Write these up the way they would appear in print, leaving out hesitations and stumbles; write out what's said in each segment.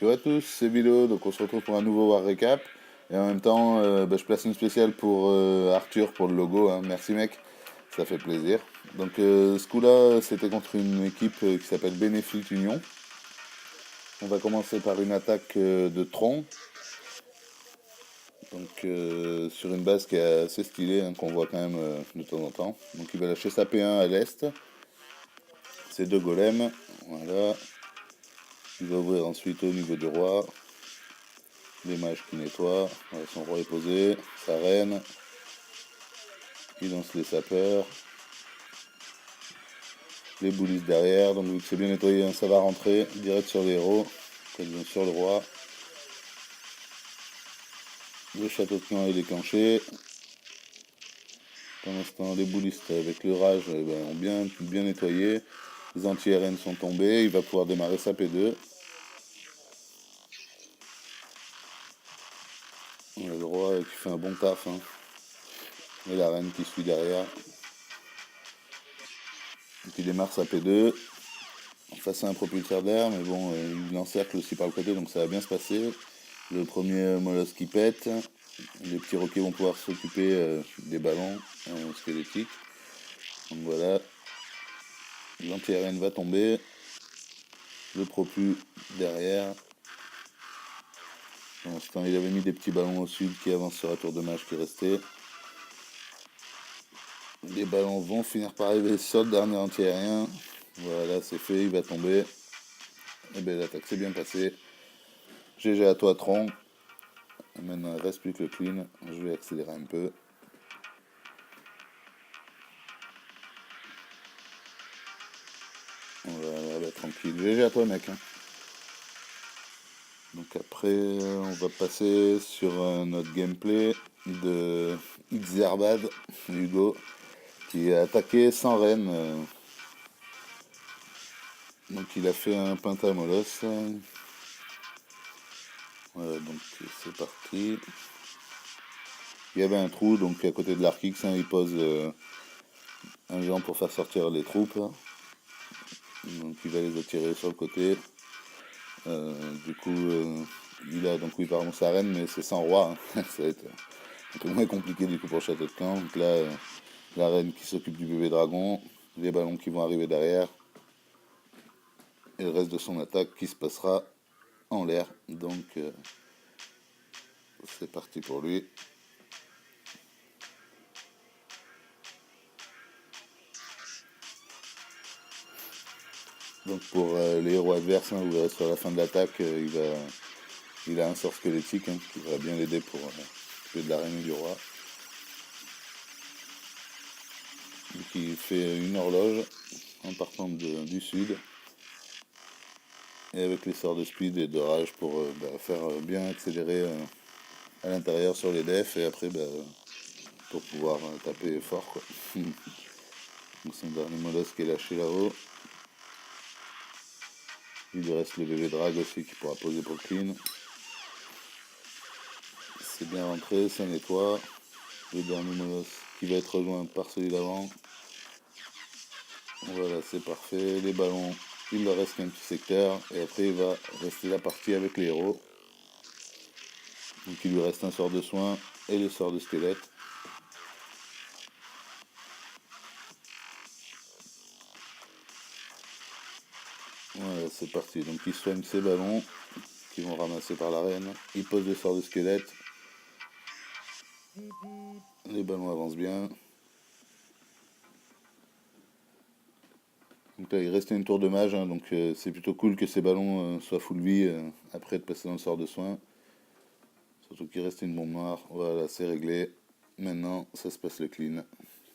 Yo à tous, c'est Bilo, donc on se retrouve pour un nouveau War Recap. Et en même temps, je place une spéciale pour Arthur pour le logo, hein. Merci mec, ça fait plaisir. Donc ce coup-là, c'était contre une équipe qui s'appelle Benefit Union. On va commencer par une attaque de Tron, donc sur une base qui est assez stylée, hein, qu'on voit quand même de temps en temps. Donc il va lâcher sa P1 à l'est, ses deux golems, voilà. Il va ouvrir ensuite au niveau du roi. Les mages qui nettoient, voilà, son roi est posé, sa reine, il lance les sapeurs, les boulistes derrière, donc vu que c'est bien nettoyé, hein, ça va rentrer direct sur les héros, bien sur le roi. Le château de clan est déclenché. Pour l'instant, les boulistes avec le rage ont bien nettoyé. Les anti-RN sont tombés, il va pouvoir démarrer sa P2. On a le roi qui fait un bon taf, hein. Et la reine qui suit derrière. Donc il démarre sa P2. Face à un propulseur d'air, mais bon, il l'encercle aussi par le côté, donc ça va bien se passer. Le premier molosse qui pète, les petits roquets vont pouvoir s'occuper des ballons squelettiques. Donc voilà, l'anti-RN va tomber, le propul derrière. Pour l'instant, il avait mis des petits ballons au sud qui avancent sur la tour de mage qui restait. Les ballons vont finir par arriver sur le dernier anti-aérien. Voilà, c'est fait, il va tomber. Et bien l'attaque s'est bien passée. GG à toi Tron. Maintenant, il ne reste plus que le clean. Je vais accélérer un peu. Voilà, tranquille. GG à toi, mec, hein. Donc après, on va passer sur notre gameplay de Xerbad, Hugo, qui a attaqué sans reine. Donc il a fait un pentamolos. Voilà, donc c'est parti. Il y avait un trou, donc à côté de l'Arkix, hein, il pose un géant pour faire sortir les troupes. Donc il va les attirer sur le côté. Du coup, il a donc oui pardon sa reine, mais c'est sans roi, hein. Ça va être un peu moins compliqué du coup pour le château de camp. Donc là, la reine qui s'occupe du bébé dragon, les ballons qui vont arriver derrière, et le reste de son attaque qui se passera en l'air. Donc c'est parti pour lui. Donc pour les héros adverses, hein, vous verrez sur la fin de l'attaque, il a un sort squelettique, hein, qui va bien l'aider pour tuer de la reine et du roi. Donc il fait une horloge en partant du sud. Et avec les sorts de speed et de rage pour faire bien accélérer à l'intérieur sur les defs et après pour pouvoir taper fort quoi. Donc c'est un dernier molosse qui est lâché là-haut. Il lui reste le bébé drag aussi qui pourra poser pour le clean. C'est bien rentré, ça nettoie. Le dernier molosse qui va être rejoint par celui d'avant. Voilà, c'est parfait. Les ballons, il leur reste qu'un petit secteur. Et après, il va rester la partie avec les héros. Donc il lui reste un sort de soin et le sort de squelette. Voilà, c'est parti. Donc il soigne ses ballons qui vont ramasser par la reine. Il pose le sort de squelette. Les ballons avancent bien. Donc là, il restait une tour de mage, hein, donc c'est plutôt cool que ces ballons soient full vie après être passés dans le sort de soin. Surtout qu'il restait une bombe noire. Voilà, c'est réglé. Maintenant, ça se passe le clean.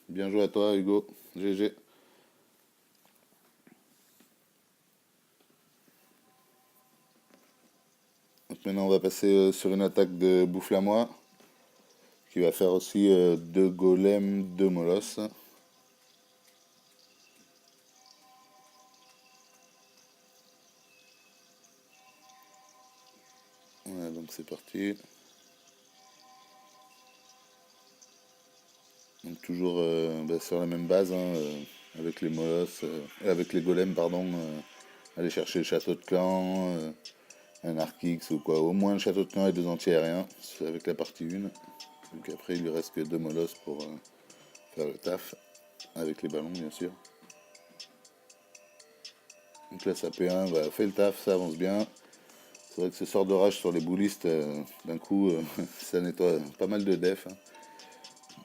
Bien joué à toi, Hugo. GG. Donc maintenant, on va passer sur une attaque de Bouffe-la-moi qui va faire aussi deux golems, deux molosses. Voilà, donc c'est parti. Donc toujours sur la même base, hein, avec les molosses, avec les golems, pardon. Aller chercher le château de clan, un arc X ou quoi. Au moins le château de camp et 2 anti-aériens avec la partie 1. Donc après il lui reste que 2 molosses pour faire le taf. Avec les ballons bien sûr. Donc là sa P1 fait le taf, ça avance bien. C'est vrai que ce sort d'orage sur les boulistes, d'un coup, ça nettoie pas mal de def. Hein.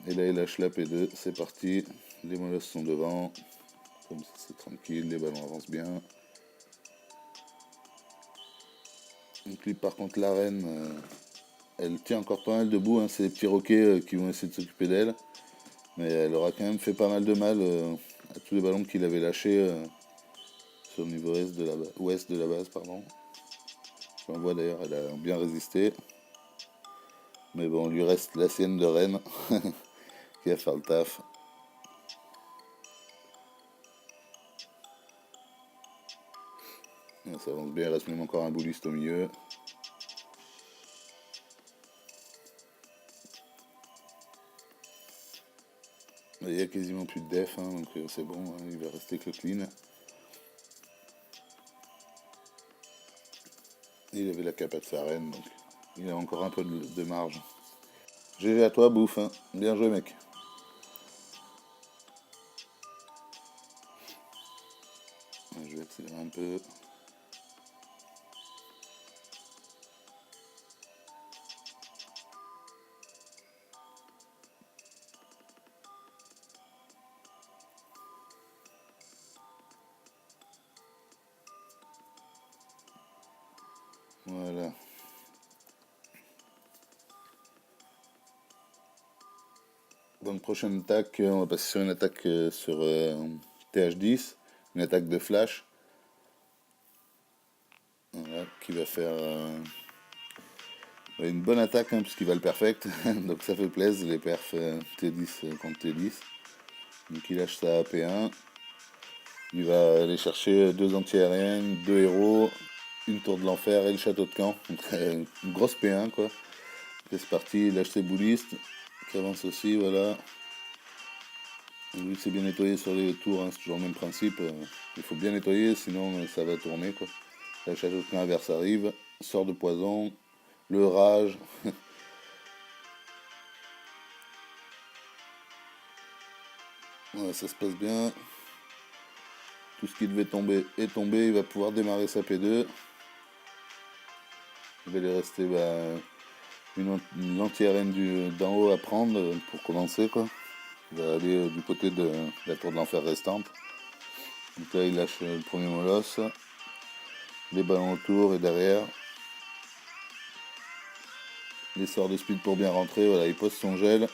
Et là il lâche la P2, c'est parti. Les molosses sont devant. Comme ça c'est tranquille, les ballons avancent bien. Donc lui par contre la reine, elle tient encore pas mal debout, hein. C'est les petits roquets qui vont essayer de s'occuper d'elle. Mais elle aura quand même fait pas mal de mal à tous les ballons qu'il avait lâchés sur le niveau ouest de la base. Pardon. Je l'en vois d'ailleurs, elle a bien résisté. Mais bon, il lui reste la sienne de reine qui va faire le taf. Ça avance bien, il reste même encore un bouliste au milieu. Il n'y a quasiment plus de def, hein, donc c'est bon, hein, il va rester que le clean. Il avait la capa de sa reine, donc il a encore un peu de marge. GG à toi, bouffe, hein. Bien joué, mec. Je vais accélérer un peu. Voilà. Donc prochaine attaque, on va passer sur une attaque sur TH10, une attaque de flash, voilà, qui va faire une bonne attaque, hein, puisqu'il va le perfect, donc ça fait plaisir les perfs T10 contre T10. Donc il lâche sa AP1, il va aller chercher 2 anti-aériennes, 2 héros, une tour de l'enfer et le château de camp, donc une grosse P1 quoi. C'est parti, il lâche ses boulistes, qui avancent aussi, voilà. Vu que c'est bien nettoyé sur les tours, hein, c'est toujours le même principe. Il faut bien nettoyer, sinon ça va tourner quoi. Là, le château de camp inverse arrive, sort de poison, le rage. Ouais, ça se passe bien. Tout ce qui devait tomber est tombé. Il va pouvoir démarrer sa P2. Il va lui rester une anti-arène d'en haut à prendre pour commencer quoi. Il va aller du côté de la tour de l'enfer restante. Donc là il lâche le premier molosse. Les ballons autour et derrière. Les sorts de speed pour bien rentrer. Voilà, il pose son gel.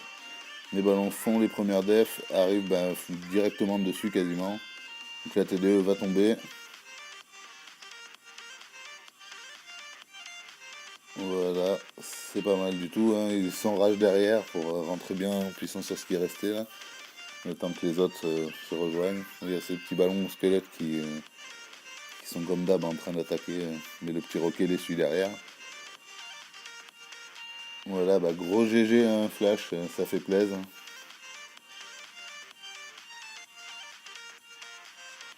Les ballons font les premières def. Arrivent directement dessus quasiment. Donc la T2 va tomber. Voilà, c'est pas mal du tout. Hein. Il s'enrage derrière pour rentrer bien en puissance sur ce qui est resté là. Le temps que les autres se rejoignent. Il y a ces petits ballons squelettes qui sont comme d'hab en train d'attaquer, mais le petit roquet les suit derrière. Voilà, gros GG, hein, flash, ça fait plaisir.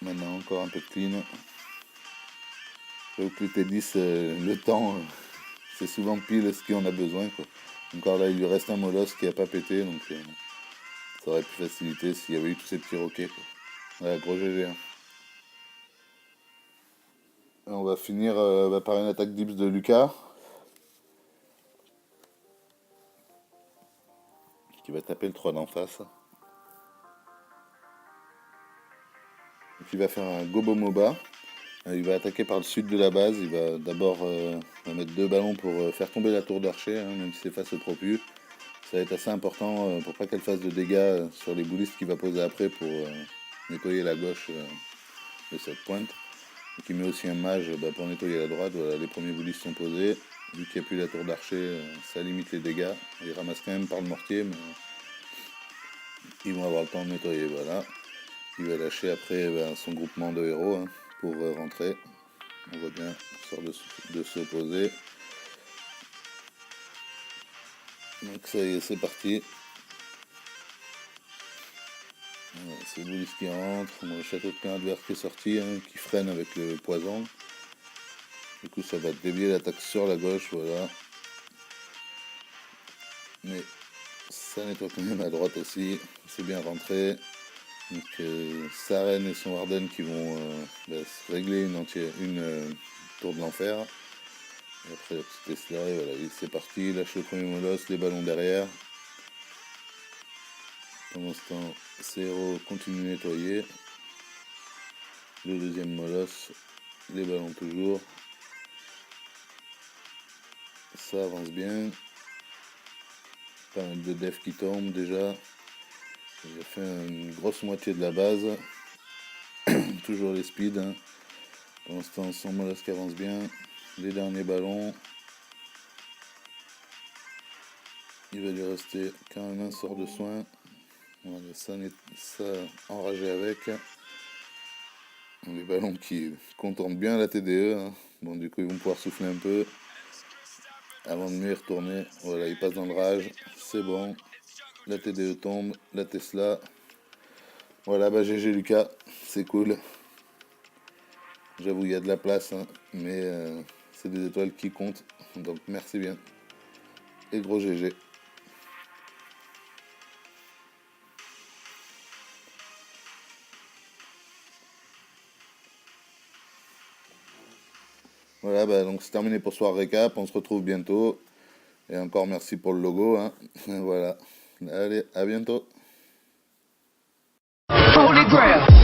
Maintenant encore un peu de clean. J'avoue que le T10, le temps, c'est souvent pile ce qu'on a besoin quoi. Encore là il lui reste un molosse qui a pas pété, donc ça aurait pu faciliter s'il y avait eu tous ces petits roquets quoi. Voilà, gros GG. Hein. On va finir par une attaque dips de Lucas. Qui va taper le 3 d'en face. Donc il va faire un Gobo Moba. Il va attaquer par le sud de la base. Il va d'abord mettre 2 ballons pour faire tomber la tour d'archer, hein, même si c'est face au propus. Ça va être assez important pour pas qu'elle fasse de dégâts sur les boulistes qu'il va poser après pour nettoyer la gauche de cette pointe. Donc il met aussi un mage pour nettoyer la droite. Voilà, les premiers boulistes sont posés. Vu qu'il n'y a plus la tour d'archer, ça limite les dégâts. Il ramasse quand même par le mortier, mais ils vont avoir le temps de nettoyer. Voilà. Il va lâcher après son groupement de héros hein, pour rentrer. On voit bien, sort de s'opposer. Donc ça y est, c'est parti. Voilà, c'est Louis qui rentre. Le château de camp adverse qui est sorti, hein, qui freine avec le poison. Du coup, ça va dévier l'attaque sur la gauche, voilà. Mais ça nettoie quand même à droite aussi. C'est bien rentré. Donc Saren et son Warden qui vont se régler une tour de l'enfer. Et après la petite Tesla, et voilà, c'est parti, lâche le premier molosse, les ballons derrière. Pendant ce temps, Zero continue de nettoyer. Le deuxième molosse, les ballons toujours. Ça avance bien. Pas mal de def qui tombent déjà. J'ai fait une grosse moitié de la base. Toujours les speeds. Hein. Pour l'instant, son molosse qui avance bien. Les derniers ballons. Il va lui rester quand même un sort de soin. Voilà, ça enragé avec. Les ballons qui contentent bien la TDE. Hein. Bon, du coup, ils vont pouvoir souffler un peu. Avant de mieux y retourner. Voilà, il passe dans le rage. C'est bon. La TDE tombe. La Tesla. Voilà, bah GG Lucas. C'est cool. J'avoue, il y a de la place. Hein, mais c'est des étoiles qui comptent. Donc, merci bien. Et gros GG. Voilà, bah, donc c'est terminé pour ce soir récap. On se retrouve bientôt. Et encore merci pour le logo. Hein. Voilà. Allez, à bientôt. Holy Grail.